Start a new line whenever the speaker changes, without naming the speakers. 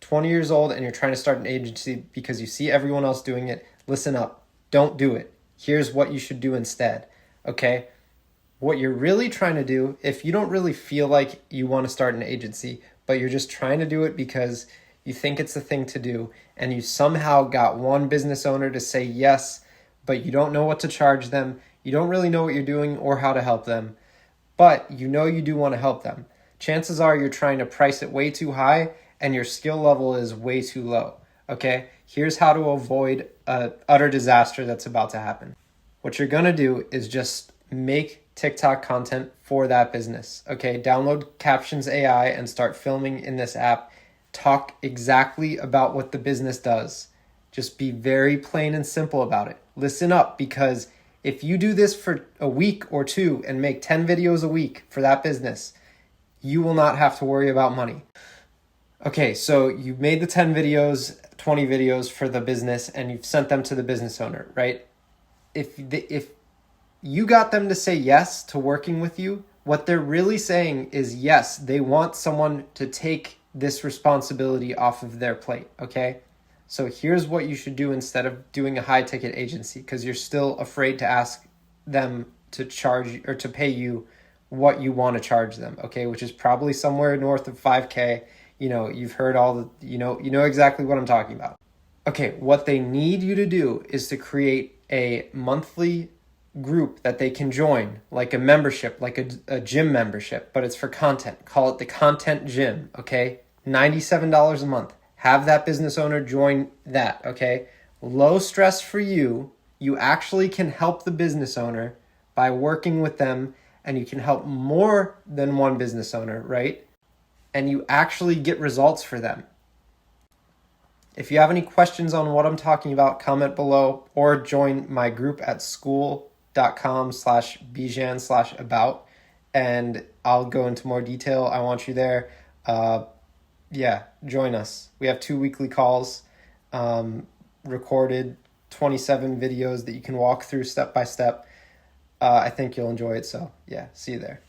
20 years old and you're trying to start an agency because you see everyone else doing it, listen up. Don't do it. Here's what you should do instead, okay? What you're really trying to do, if you don't really feel like you want to start an agency, but you're just trying to do it because you think it's the thing to do, and you somehow got one business owner to say yes, but you don't know what to charge them, you don't really know what you're doing or how to help them, but you know you do want to help them. Chances are you're trying to price it way too high and your skill level is way too low, okay? Here's how to avoid an utter disaster that's about to happen. What you're gonna do is just make TikTok content for that business, okay? Download Captions AI and start filming in this app. Talk exactly about what the business does. Just be very plain and simple about it. Listen up, because if you do this for a week or two and make 10 videos a week for that business, you will not have to worry about money. Okay, so you made the 10 videos, 20 videos for the business and you've sent them to the business owner, right? If you got them to say yes to working with you, what they're really saying is yes, they want someone to take this responsibility off of their plate, okay? So here's what you should do instead of doing a high ticket agency, because you're still afraid to ask them to charge or to pay you what you want to charge them, okay? Which is probably somewhere north of 5K. You know, you've heard all the, you know exactly what I'm talking about. Okay, what they need you to do is to create a monthly group that they can join, like a membership, like a gym membership, but it's for content. Call it the content gym, okay? $97 a month. Have that business owner join that, okay? Low stress for you. You actually can help the business owner by working with them, and you can help more than one business owner, right? And you actually get results for them. If you have any questions on what I'm talking about, comment below or join my group at school.com/bijan/about, and I'll go into more detail. I want you there. Join us. We have 2 weekly calls, recorded 27 videos that you can walk through step by step. I think you'll enjoy it. So yeah, see you there.